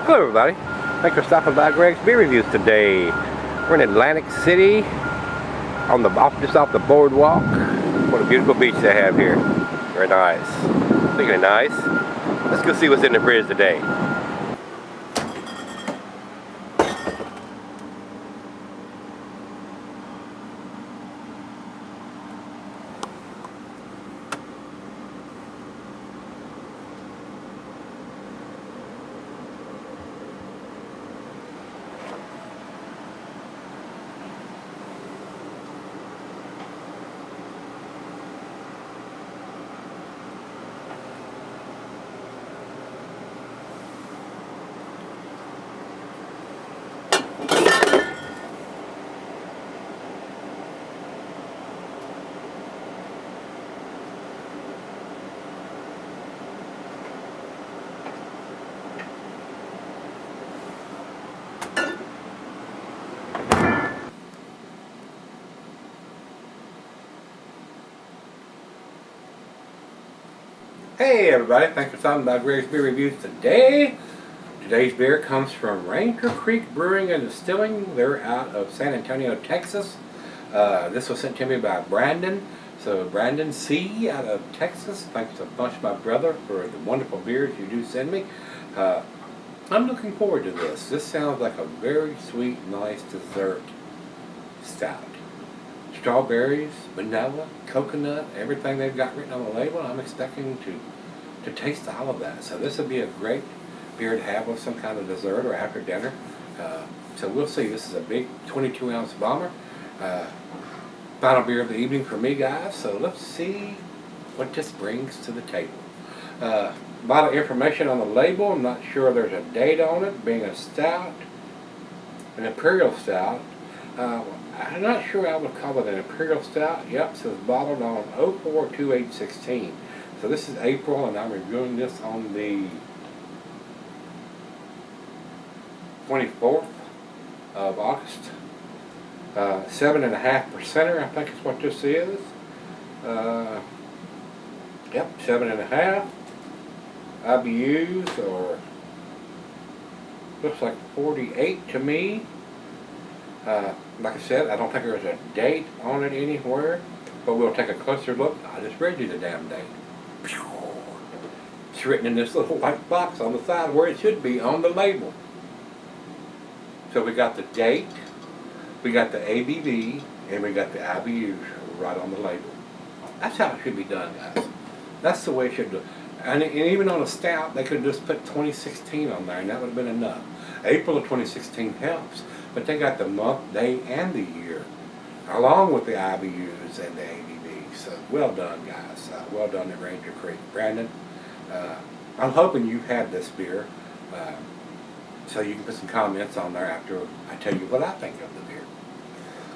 Hello everybody, thanks for stopping by Gregsbeerreviews today. We're in Atlantic City, just off the boardwalk. What a beautiful beach they have here. Very nice. Speaking of nice, let's go see what's in the fridge today. Hey everybody, thanks for stopping by Gregsbeerreviews today. Today's beer comes from Ranger Creek Brewing and Distilling. They're out of San Antonio, Texas. This was sent to me by Brandon. So Brandon C. out of Texas. Thanks a bunch, my brother, for the wonderful beers you do send me. I'm looking forward to this. This sounds like a very sweet, nice dessert stout. Strawberries, vanilla, coconut, everything they've got written on the label. I'm expecting to taste all of that. So this would be a great beer to have with some kind of dessert or after dinner. So we'll see. This is a big 22-ounce bomber. Final beer of the evening for me, guys. So let's see what this brings to the table. A lot of information on the label. I'm not sure there's a date on it. Being a stout, an imperial stout. I'm not sure I would call it an imperial stout. Yep, it says bottled on 04/28/16. So this is April, and I'm reviewing this on the 24th of August. 7.5%er, I think is what this is. Yep, 7.5. IBUs, or looks like 48 to me. Like I said, I don't think there's a date on it anywhere, but we'll take a closer look. I just read you the damn date. It's written in this little white box on the side where it should be on the label. So we got the date, we got the ABV, and we got the IBUs right on the label. That's how it should be done, guys. That's the way it should do. And even on a stout, they could just put 2016 on there, and that would have been enough. April of 2016 helps, but they got the month, day, and the year, along with the IBUs and the ABV. So well done, guys. Well done at Ranger Creek. Brandon, I'm hoping you've had this beer, so you can put some comments on there after I tell you what I think of the beer.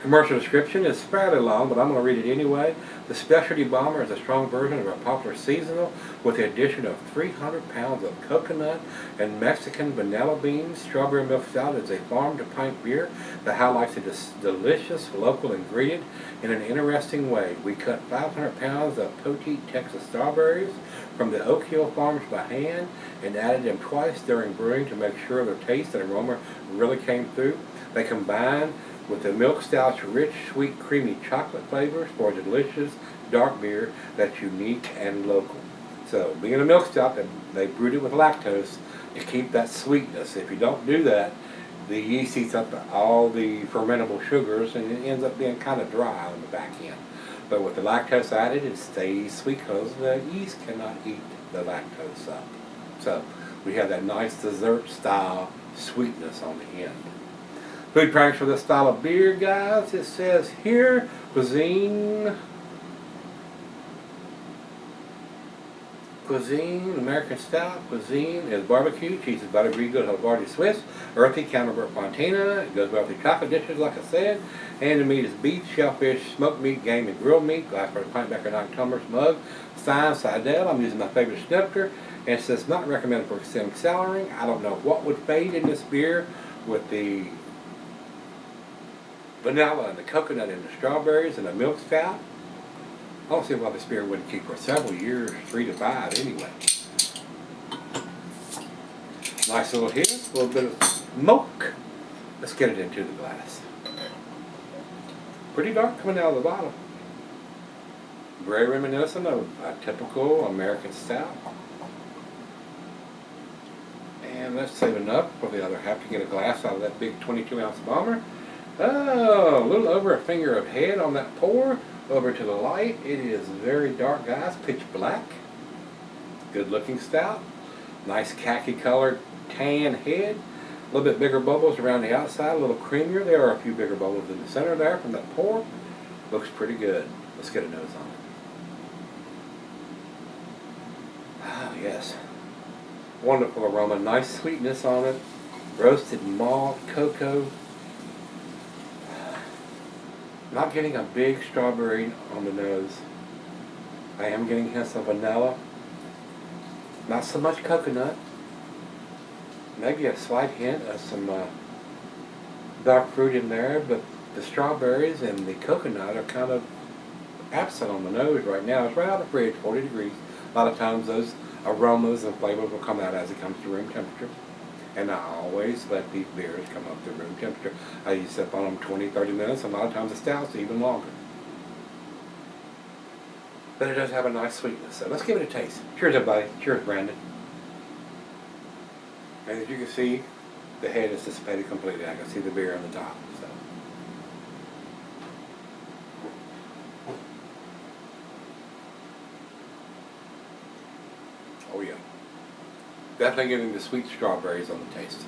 Commercial description is fairly long, but I'm going to read it anyway. The Specialty Bomber is a strong version of a popular seasonal with the addition of 300 pounds of coconut and Mexican vanilla beans. Strawberry Milk Stout is a farm-to-pint beer that highlights a delicious local ingredient in an interesting way. We cut 500 pounds of Poteet Texas strawberries from the Oak Hill farms by hand and added them twice during brewing to make sure their taste and aroma really came through. They combine with the Milk Stout's rich, sweet, creamy chocolate flavors for a delicious dark beer that's unique and local. So, being a Milk Stout, they brewed it with lactose to keep that sweetness. If you don't do that, the yeast eats up all the fermentable sugars and it ends up being kind of dry on the back end. But with the lactose added, it stays sweet because the yeast cannot eat the lactose up. So, we have that nice dessert style sweetness on the end. Food products for this style of beer, guys. It says here, cuisine, American Stout. Cuisine is barbecue, cheese is butter, brie, good, Havarti, Swiss, earthy, Camembert, Fontina. It goes well with the chocolate dishes, like I said. And the meat is beef, shellfish, smoked meat, game, and grilled meat. Glass for the pint, backer, 9 tumblers, mug. Stein, Seidel. I'm using my favorite snifter. And it says not recommended for extended cellaring. I don't know what would fade in this beer with the vanilla and the coconut and the strawberries and the milk stout. I don't see why this beer wouldn't keep for several years, 3 to 5 anyway. Nice little hit, a little bit of smoke. Let's get it into the glass. Pretty dark coming out of the bottle. Very reminiscent of a typical American stout. And let's save enough for the other half to get a glass out of that big 22-ounce bomber. Oh, a little over a finger of head on that pour. Over to the light. It is very dark, guys. Pitch black. Good looking stout. Nice khaki colored tan head. A little bit bigger bubbles around the outside. A little creamier. There are a few bigger bubbles in the center there from that pour. Looks pretty good. Let's get a nose on it. Ah, yes. Wonderful aroma. Nice sweetness on it. Roasted malt, cocoa. Not getting a big strawberry on the nose. I am getting hints of vanilla. Not so much coconut. Maybe a slight hint of some dark fruit in there, but the strawberries and the coconut are kind of absent on the nose right now. It's right out of the fridge, 40 degrees. A lot of times those aromas and flavors will come out as it comes to room temperature. And I always let these beers come up to room temperature. I used to sip on them 20, 30 minutes, and a lot of times the stouts even longer. But it does have a nice sweetness, so let's give it a taste. Cheers, everybody. Cheers, Brandon. And as you can see, the head is dissipated completely. I can see the beer on the top. So. Oh yeah. Definitely getting the sweet strawberries on the taste.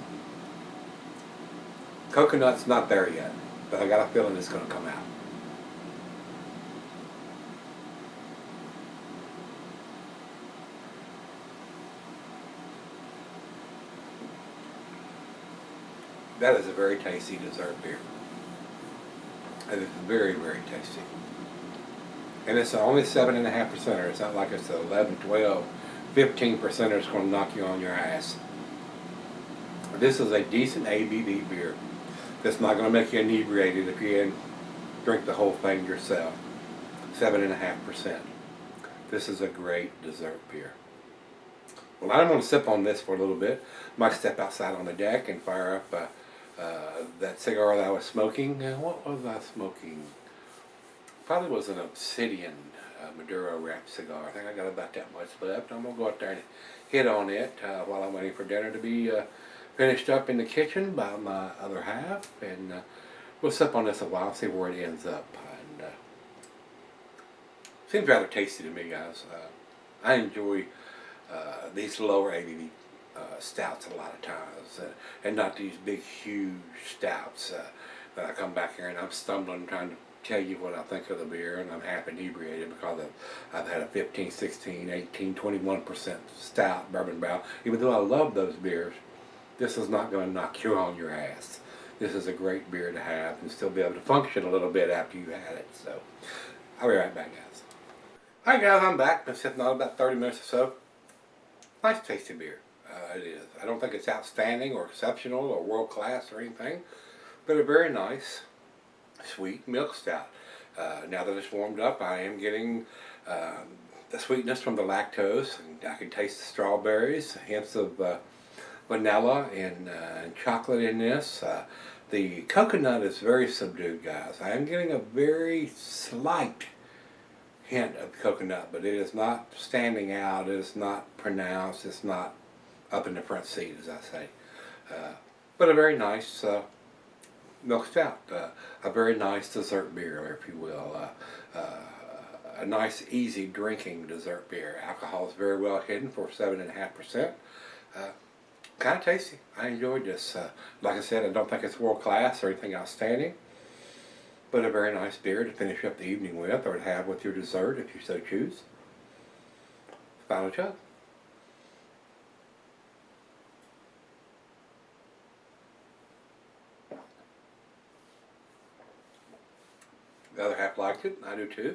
Coconut's not there yet, but I got a feeling it's going to come out. That is a very tasty dessert beer. It is very, very tasty. And it's only 7.5%. It's not like it's 11, 12, 15% that's going to knock you on your ass. This is a decent ABV beer. That's not going to make you inebriated if you drink the whole thing yourself. 7.5%. This is a great dessert beer. Well, I'm going to sip on this for a little bit. Might step outside on the deck and fire up that cigar that I was smoking. What was I smoking? Probably was an Obsidian Maduro wrapped cigar. I think I got about that much left. I'm going to go out there and hit on it while I'm waiting for dinner to be finished up in the kitchen by my other half. And we'll sip on this a while, see where it ends up. And seems rather tasty to me, guys. I enjoy these lower ABV stouts a lot of times, and not these big, huge stouts that I come back here and I'm stumbling trying to tell you what I think of the beer, and I'm half inebriated because I've had a 15, 16, 18, 21% stout bourbon barrel. Even though I love those beers, this is not going to knock you on your ass. This is a great beer to have and still be able to function a little bit after you've had it. So, I'll be right back, guys. Alright guys, I'm back. Been sitting on about 30 minutes or so. Nice tasty beer. It is. I don't think it's outstanding or exceptional or world class or anything, but a very nice, sweet milk stout. Now that it's warmed up, I am getting the sweetness from the lactose, and I can taste the strawberries, hints of vanilla and chocolate in this. The coconut is very subdued, guys. I am getting a very slight hint of coconut, but it is not standing out. It is not pronounced. It's not up in the front seat, as I say. But a very nice milk stout. A very nice dessert beer, if you will. A nice, easy drinking dessert beer. Alcohol is very well hidden for 7.5%. Kind of tasty. I enjoyed this. Like I said, I don't think it's world class or anything outstanding, but a very nice beer to finish up the evening with, or to have with your dessert if you so choose. Final chug. The other half liked it. I do too.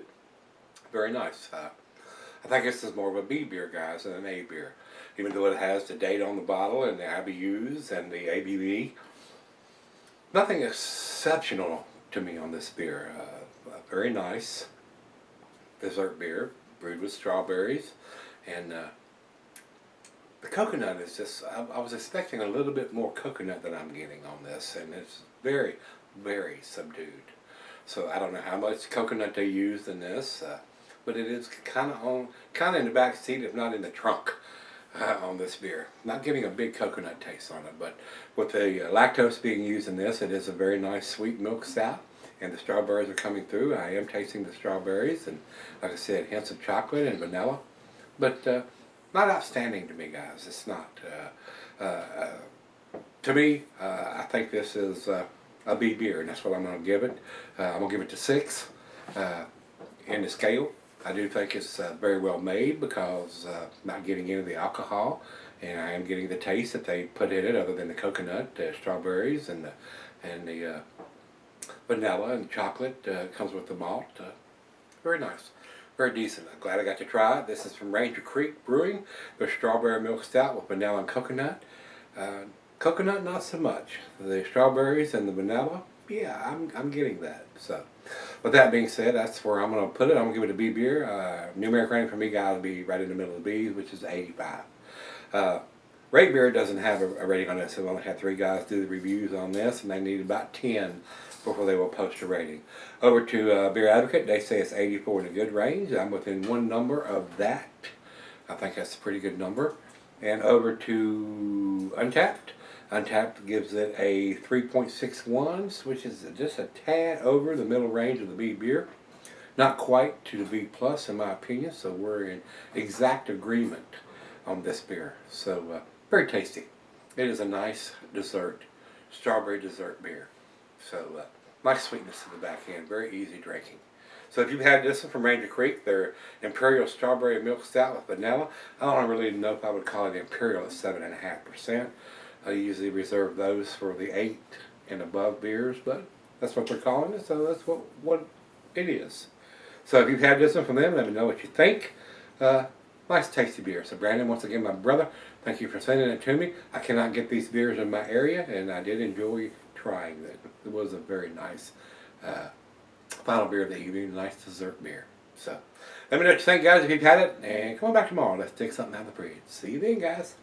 Very nice. I think this is more of a B beer, guys, than an A beer. Even though it has the date on the bottle and the IBUs and the ABV. Nothing exceptional to me on this beer. Very nice dessert beer, brewed with strawberries, and The coconut is just, I was expecting a little bit more coconut than I'm getting on this, and it's very, very subdued. So I don't know how much coconut they used in this, but it is kind of in the back seat, if not in the trunk, on this beer. Not getting a big coconut taste on it, but with the lactose being used in this, it is a very nice sweet milk stout, and the strawberries are coming through. I am tasting the strawberries, and like I said, hints of chocolate and vanilla, but not outstanding to me, guys. It's not. To me, I think this is a B beer, and that's what I'm going to give it. I'm going to give it to 6 in the scale. I do think it's very well made because not getting into the alcohol, and I am getting the taste that they put in it, other than the coconut, strawberries, and the vanilla and chocolate comes with the malt. Very nice. Very decent. I'm glad I got to try it. This is from Ranger Creek Brewing. The strawberry milk stout with vanilla and coconut. Coconut, not so much. The strawberries and the vanilla, yeah, I'm getting that. So, with that being said, that's where I'm going to put it. I'm going to give it a B beer. Numeric rating for me, guys, will be right in the middle of the B's, which is 85. Rate Beer doesn't have a rating on this. I've only had 3 guys do the reviews on this, and they need about 10 before they will post a rating. Over to Beer Advocate, they say it's 84 in a good range. I'm within 1 number of that. I think that's a pretty good number. And over to Untapped. Untapped gives it a 3.61, which is just a tad over the middle range of the B beer. Not quite to the B plus in my opinion, so we're in exact agreement on this beer. So very tasty. It is a nice dessert, strawberry dessert beer. So nice sweetness to the back end, very easy drinking. So if you've had this one from Ranger Creek, their Imperial Strawberry Milk Stout with vanilla, I don't really know if I would call it Imperial at 7.5%. I usually reserve those for the 8 and above beers, but that's what they're calling it, so that's what it is. So if you've had this one from them, let me know what you think. Nice tasty beer. So Brandon, once again, my brother, thank you for sending it to me. I cannot get these beers in my area, and I did enjoy trying it. It was a very nice final beer of the evening, nice dessert beer. So let me know what you think, guys, if you've had it, and come on back tomorrow. Let's take something out of the fridge. See you then, guys.